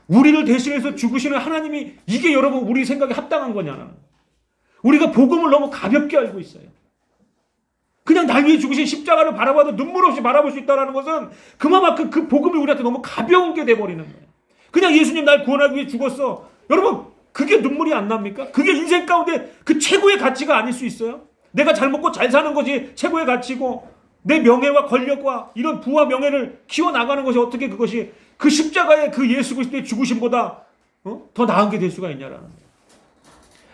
우리를 대신해서 죽으시는 하나님이 이게 여러분 우리 생각에 합당한 거냐는 우리가 복음을 너무 가볍게 알고 있어요. 그냥 날 위해 죽으신 십자가를 바라봐도 눈물 없이 바라볼 수 있다는 것은 그만큼 그 복음이 우리한테 너무 가벼운 게 돼버리는 거예요. 그냥 예수님 날 구원하기 위해 죽었어. 여러분 그게 눈물이 안 납니까? 그게 인생 가운데 그 최고의 가치가 아닐 수 있어요? 내가 잘 먹고 잘 사는 것이 최고의 가치고 내 명예와 권력과 이런 부와 명예를 키워나가는 것이 어떻게 그것이 그 십자가의 그 예수 그리스도의 죽으심보다 더 나은 게 될 수가 있냐라는 거예요.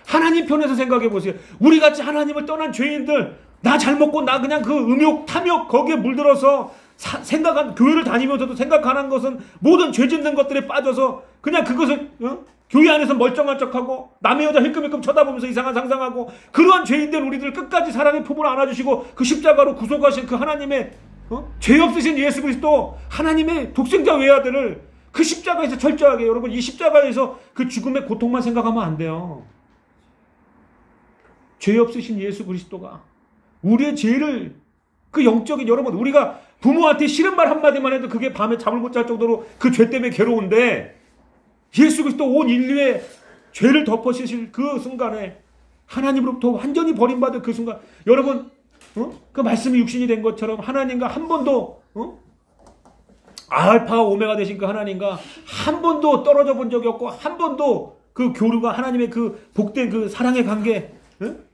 하나님 편에서 생각해 보세요. 우리같이 하나님을 떠난 죄인들 나 잘 먹고 나 그냥 그 음욕 탐욕 거기에 물들어서 생각한 교회를 다니면서도 생각하는 것은 모든 죄 짓는 것들에 빠져서 그냥 그것을 교회 안에서 멀쩡한 척하고 남의 여자 힐끔힐끔 쳐다보면서 이상한 상상하고 그러한 죄인들 우리들 끝까지 사랑의 품으로 안아주시고 그 십자가로 구속하신 그 하나님의 죄 없으신 예수 그리스도 하나님의 독생자 외아들을 그 십자가에서 철저하게 여러분 이 십자가에서 그 죽음의 고통만 생각하면 안 돼요. 죄 없으신 예수 그리스도가 우리의 죄를 그 영적인 여러분 우리가 부모한테 싫은 말 한마디만 해도 그게 밤에 잠을 못 잘 정도로 그 죄 때문에 괴로운데 예수 그리스도 온 인류의 죄를 덮어주실 그 순간에 하나님으로부터 완전히 버림받은 그 순간 여러분 그 말씀이 육신이 된 것처럼 하나님과 한 번도 알파와 오메가 되신 그 하나님과 한 번도 떨어져 본 적이 없고 한 번도 그 교류가 하나님의 그 복된 그 사랑의 관계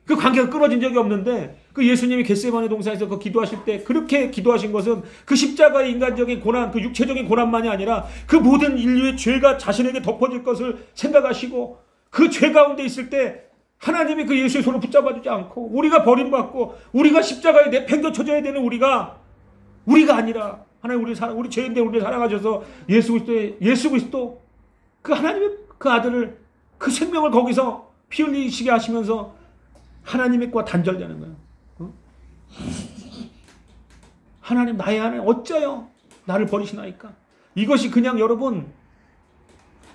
그 관계가 끊어진 적이 없는데 그 예수님이 겟세마네 동산에서 그 기도하실 때 그렇게 기도하신 것은 그 십자가의 인간적인 고난 그 육체적인 고난만이 아니라 그 모든 인류의 죄가 자신에게 덮어질 것을 생각하시고 그 죄 가운데 있을 때 하나님이 그 예수의 손을 붙잡아주지 않고 우리가 버림받고 우리가 십자가에 내팽겨쳐져야 되는 우리가 아니라 하나님 우리 죄인데 우리를 사랑하셔서 예수 그리스도 그 하나님의 그 아들을 그 생명을 거기서 피 흘리시게 하시면서 하나님의 과 단절되는 거예요. 하나님 나의 하나님 어쩌여 나를 버리시나이까. 이것이 그냥 여러분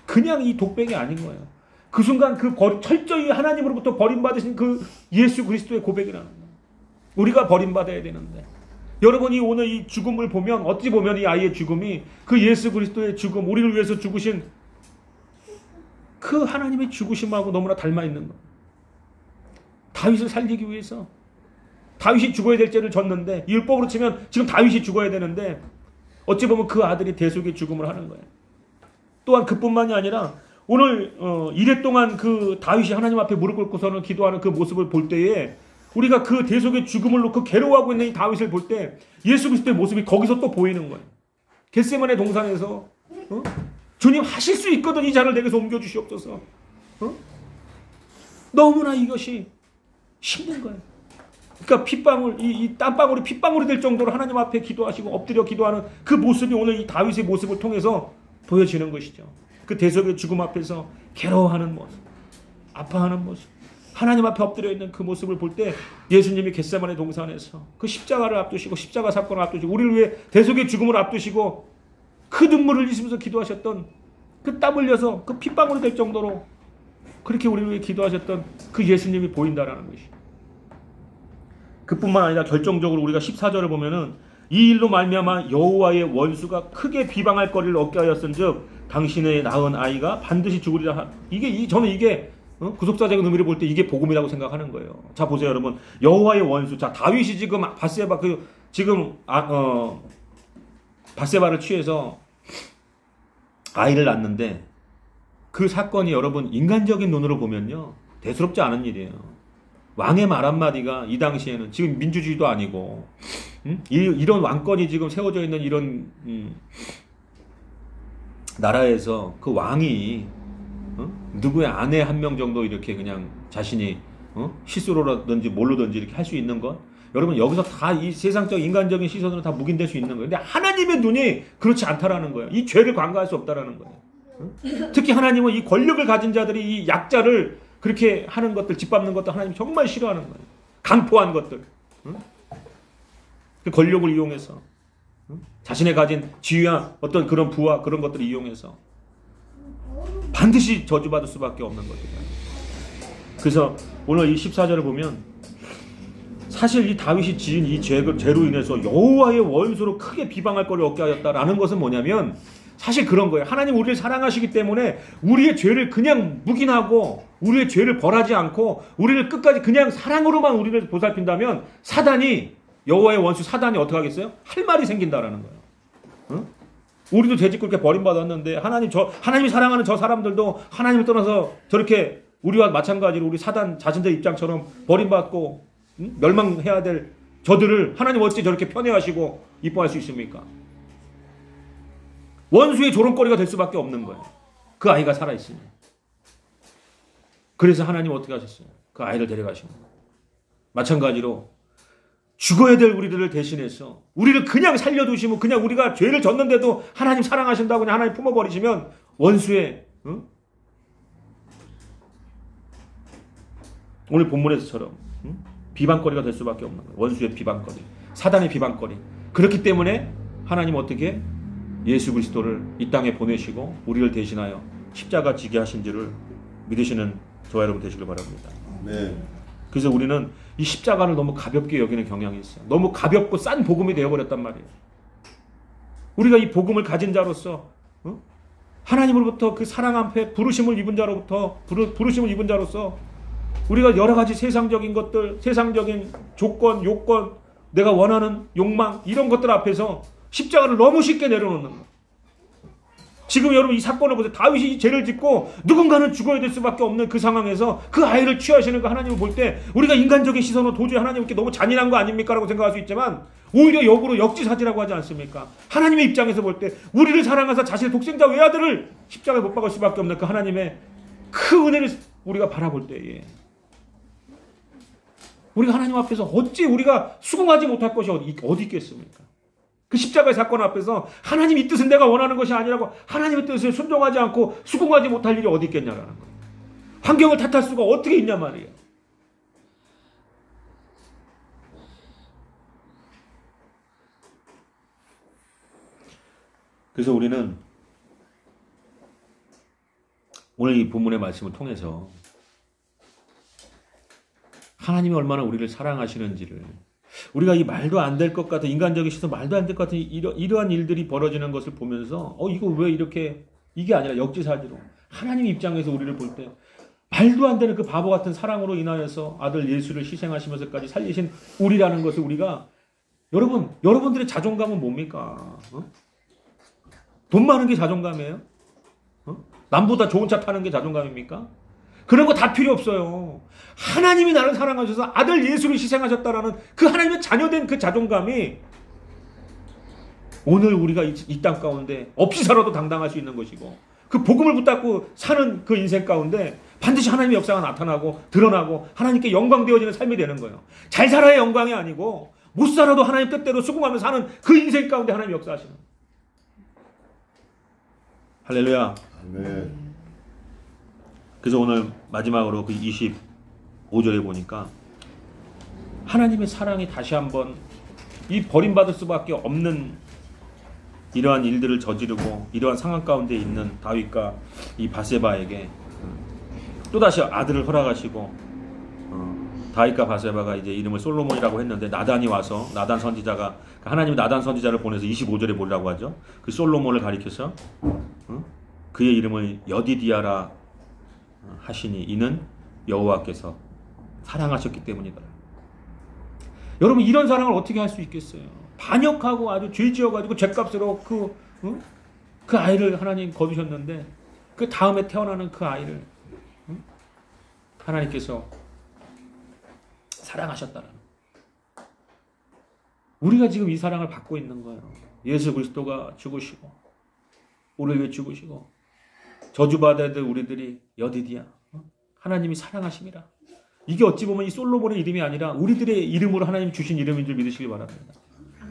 그냥 이 독백이 아닌 거예요. 그 순간 그 철저히 하나님으로부터 버림받으신 그 예수 그리스도의 고백이라는 거예요. 우리가 버림받아야 되는데 여러분이 오늘 이 죽음을 보면 어찌 보면 이 아이의 죽음이 그 예수 그리스도의 죽음 우리를 위해서 죽으신 그 하나님의 죽으심하고 너무나 닮아 있는 거예요. 다윗을 살리기 위해서 다윗이 죽어야 될 죄를 졌는데 율법으로 치면 지금 다윗이 죽어야 되는데 어찌 보면 그 아들이 대속의 죽음을 하는 거예요. 또한 그뿐만이 아니라 오늘 이랫동안 그 다윗이 하나님 앞에 무릎 꿇고서는 기도하는 그 모습을 볼 때에 우리가 그 대속의 죽음을 놓고 괴로워하고 있는 이 다윗을 볼 때 예수 그리스도의 모습이 거기서 또 보이는 거예요. 겟세마네 동산에서 주님 하실 수 있거든 이 잔을 내게서 옮겨주시옵소서. 너무나 이것이 힘든 거예요. 그러니까 핏방울, 이 땀방울이 핏방울이 될 정도로 하나님 앞에 기도하시고 엎드려 기도하는 그 모습이 오늘 이 다윗의 모습을 통해서 보여지는 것이죠. 그 대속의 죽음 앞에서 괴로워하는 모습, 아파하는 모습, 하나님 앞에 엎드려 있는 그 모습을 볼 때 예수님이 겟세마네 동산에서 그 십자가를 앞두시고 십자가 사건을 앞두시고 우리를 위해 대속의 죽음을 앞두시고 그 눈물을 흘리시면서 기도하셨던 그 땀 흘려서 그 핏방울이 될 정도로 그렇게 우리를 위해 기도하셨던 그 예수님이 보인다라는 것이. 그뿐만 아니라 결정적으로 우리가 14절을 보면은 이 일로 말미암아 여호와의 원수가 크게 비방할 거리를 얻게 하였은즉 당신의 낳은 아이가 반드시 죽으리라. 저는 이게 구속사적인 의미를 볼 때 이게 복음이라고 생각하는 거예요. 자 보세요 여러분 여호와의 원수. 자 다윗이 지금 바세바 바세바를 취해서 아이를 낳는데 그 사건이 여러분 인간적인 눈으로 보면요 대수롭지 않은 일이에요. 왕의 말 한마디가 이 당시에는 지금 민주주의도 아니고 이런 왕권이 지금 세워져 있는 이런 나라에서 그 왕이 누구의 아내 한 명 정도 이렇게 그냥 자신이 실수로라든지 뭘로든지 이렇게 할 수 있는 것 여러분 여기서 다 이 세상적 인간적인 시선으로 다 묵인될 수 있는 거예요. 근데 하나님의 눈이 그렇지 않다라는 거예요. 이 죄를 관가할 수 없다라는 거예요. 특히 하나님은 이 권력을 가진 자들이 이 약자를 그렇게 하는 것들, 짓밟는 것들 하나님 정말 싫어하는 거예요. 강포한 것들. 그 권력을 이용해서 자신의 가진 지위와 어떤 그런 부와 그런 것들을 이용해서 반드시 저주받을 수밖에 없는 것들이에요. 그래서 오늘 이 14절을 보면 사실 이 다윗이 지은 이 죄로 인해서 여호와의 원수로 크게 비방할 거를 얻게 하였다라는 것은 뭐냐면 사실 그런 거예요. 하나님 우리를 사랑하시기 때문에 우리의 죄를 그냥 묵인하고 우리의 죄를 벌하지 않고 우리를 끝까지 그냥 사랑으로만 우리를 보살핀다면 사단이 여호와의 원수 사단이 어떻게 하겠어요? 할 말이 생긴다라는 거예요. 응? 우리도 죄짓고 그렇게 버림받았는데 하나님이 사랑하는 저 사람들도 하나님을 떠나서 저렇게 우리와 마찬가지로 우리 사단 자신들 입장처럼 버림받고 멸망해야 될 저들을 하나님 어찌 저렇게 편애하시고 이뻐할 수 있습니까? 원수의 조롱거리가 될 수밖에 없는 거예요. 그 아이가 살아있으면. 그래서 하나님 어떻게 하셨어요? 그 아이를 데려가신 거예요. 마찬가지로 죽어야 될 우리들을 대신해서 우리를 그냥 살려두시면 그냥 우리가 죄를 졌는데도 하나님 사랑하신다고 그냥 하나님 품어버리시면 원수의 오늘 본문에서처럼 비방거리가 될 수밖에 없는 거예요. 원수의 비방거리, 사단의 비방거리. 그렇기 때문에 하나님 어떻게 예수 그리스도를 이 땅에 보내시고 우리를 대신하여 십자가 지게 하신 줄을 믿으시는 저와 여러분 되시길 바랍니다. 네. 그래서 우리는 이 십자가를 너무 가볍게 여기는 경향이 있어요. 너무 가볍고 싼 복음이 되어버렸단 말이에요. 우리가 이 복음을 가진 자로서 하나님으로부터 그 사랑 앞에 부르심을 입은 자로부터 부르심을 입은 자로서 우리가 여러 가지 세상적인 것들, 세상적인 조건, 요건, 내가 원하는 욕망 이런 것들 앞에서 십자가를 너무 쉽게 내려놓는 거예요. 지금 여러분 이 사건을 보세요. 다윗이 이 죄를 짓고 누군가는 죽어야 될 수밖에 없는 그 상황에서 그 아이를 취하시는 그 하나님을 볼 때 우리가 인간적인 시선으로 도저히 하나님께 너무 잔인한 거 아닙니까? 라고 생각할 수 있지만 오히려 역으로 역지사지라고 하지 않습니까? 하나님의 입장에서 볼 때 우리를 사랑하사 자신의 독생자 외아들을 십자가에 못 박을 수밖에 없는 그 하나님의 그 은혜를 우리가 바라볼 때에 우리가 하나님 앞에서 어찌 우리가 수긍하지 못할 것이 어디 있겠습니까? 그 십자가의 사건 앞에서 하나님 이 뜻은 내가 원하는 것이 아니라고 하나님의 뜻을 순종하지 않고 수긍하지 못할 일이 어디 있겠냐라는 거예요. 환경을 탓할 수가 어떻게 있냐 말이에요. 그래서 우리는 오늘 이 본문의 말씀을 통해서 하나님이 얼마나 우리를 사랑하시는지를 우리가 이 말도 안 될 것 같은 인간적인 시선 말도 안 될 것 같은 이러한 일들이 벌어지는 것을 보면서 이거 왜 이렇게 이게 아니라 역지사지로 하나님 입장에서 우리를 볼 때 말도 안 되는 그 바보 같은 사랑으로 인하여서 아들 예수를 희생하시면서까지 살리신 우리라는 것을 우리가 여러분들의 자존감은 뭡니까? 돈 많은 게 자존감이에요? 남보다 좋은 차 타는 게 자존감입니까? 그런 거 다 필요 없어요. 하나님이 나를 사랑하셔서 아들 예수를 희생하셨다라는 그 하나님의 자녀된 그 자존감이 오늘 우리가 이 땅 가운데 없이 살아도 당당할 수 있는 것이고 그 복음을 붙잡고 사는 그 인생 가운데 반드시 하나님의 역사가 나타나고 드러나고 하나님께 영광되어지는 삶이 되는 거예요. 잘 살아야 영광이 아니고 못 살아도 하나님 뜻대로 수긍하며 사는 그 인생 가운데 하나님 역사하시는 할렐루야. 아멘. 그래서 오늘 마지막으로 그 25절에 보니까 하나님의 사랑이 다시 한번 이 버림받을 수밖에 없는 이러한 일들을 저지르고 이러한 상황 가운데 있는 다윗과 이 바세바에게 또다시 아들을 허락하시고 다윗과 바세바가 이제 이름을 솔로몬이라고 했는데 나단이 와서 나단 선지자가 하나님이 나단 선지자를 보내서 25절에 뭐라고 하죠? 그 솔로몬을 가리켜서 그의 이름을 여디디아라 하시니 이는 여호와께서 사랑하셨기 때문이다. 여러분 이런 사랑을 어떻게 할 수 있겠어요? 반역하고 아주 죄지어가지고 죄값으로 그 아이를 하나님 거두셨는데 그 다음에 태어나는 그 아이를 하나님께서 사랑하셨다는 우리가 지금 이 사랑을 받고 있는 거예요. 예수 그리스도가 죽으시고 우리를 위해 죽으시고 저주받아야 될 우리들이 여디디야 하나님이 사랑하심이라. 이게 어찌 보면 이 솔로몬의 이름이 아니라 우리들의 이름으로 하나님 주신 이름인 줄 믿으시기 바랍니다.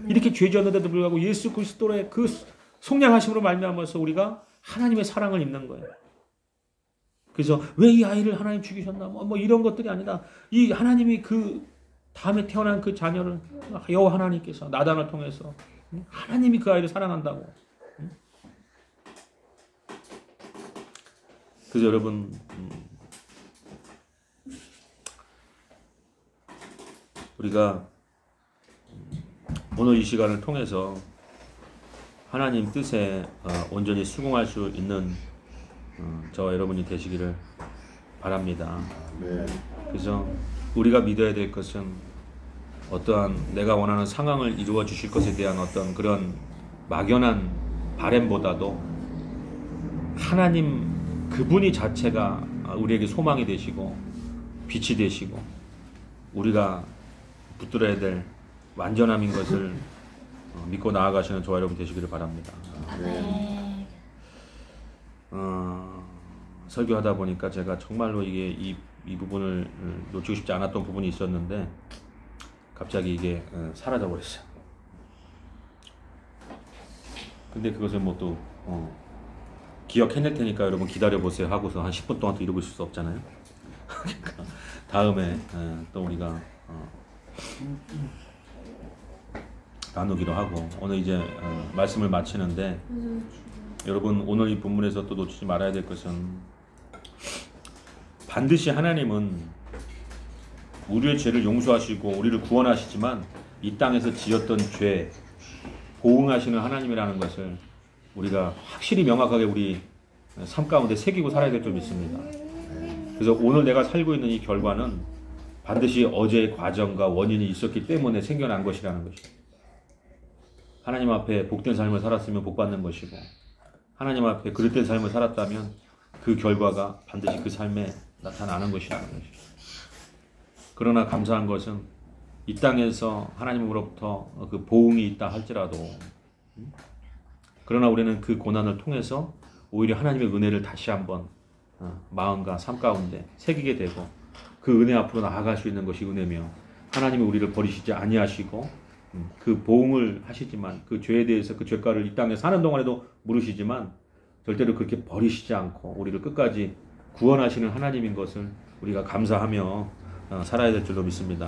이렇게 죄 지었는데도 불구하고 예수 그리스도의 그 속량하심으로 말미암아서 우리가 하나님의 사랑을 입는 거예요. 그래서 왜 이 아이를 하나님 죽이셨나 뭐 이런 것들이 아니라 이 하나님이 그 다음에 태어난 그 자녀를 여호와 하나님께서 나단을 통해서 하나님이 그 아이를 사랑한다고. 그래서 여러분 우리가 오늘 이 시간을 통해서 하나님 뜻에 온전히 수긍할 수 있는 저와 여러분이 되시기를 바랍니다. 그래서 우리가 믿어야 될 것은 어떠한 내가 원하는 상황을 이루어 주실 것에 대한 어떤 그런 막연한 바램보다도 하나님 그분이 자체가 우리에게 소망이 되시고 빛이 되시고 우리가 붙들어야 될 완전함인 것을 믿고 나아가시는 저와 여러분 되시기를 바랍니다. 설교하다 보니까 제가 정말로 이게 이 부분을 놓치고 싶지 않았던 부분이 있었는데 갑자기 이게 사라져 버렸어요. 근데 그것을 뭐 또 기억해낼 테니까 여러분 기다려 보세요 하고서 한 10분 동안 또 이러고 있을 수 없잖아요. 그러니까 다음에 또 우리가 나누기로 하고 오늘 이제 말씀을 마치는데 여러분 오늘 이 본문에서 또 놓치지 말아야 될 것은 반드시 하나님은 우리의 죄를 용서하시고 우리를 구원하시지만 이 땅에서 지었던 죄 보응하시는 하나님이라는 것을 우리가 확실히 명확하게 우리 삶 가운데 새기고 살아야 될 줄 믿습니다. 그래서 오늘 내가 살고 있는 이 결과는 반드시 어제의 과정과 원인이 있었기 때문에 생겨난 것이라는 것입니다. 하나님 앞에 복된 삶을 살았으면 복받는 것이고 하나님 앞에 그릇된 삶을 살았다면 그 결과가 반드시 그 삶에 나타나는 것이라는 것입니다. 그러나 감사한 것은 이 땅에서 하나님으로부터 그 보응이 있다 할지라도 그러나 우리는 그 고난을 통해서 오히려 하나님의 은혜를 다시 한번 마음과 삶 가운데 새기게 되고 그 은혜 앞으로 나아갈 수 있는 것이 은혜며 하나님이 우리를 버리시지 아니하시고 그 보응을 하시지만 그 죄에 대해서 그 죄가를 이 땅에 사는 동안에도 물으시지만 절대로 그렇게 버리시지 않고 우리를 끝까지 구원하시는 하나님인 것을 우리가 감사하며 살아야 될 줄로 믿습니다.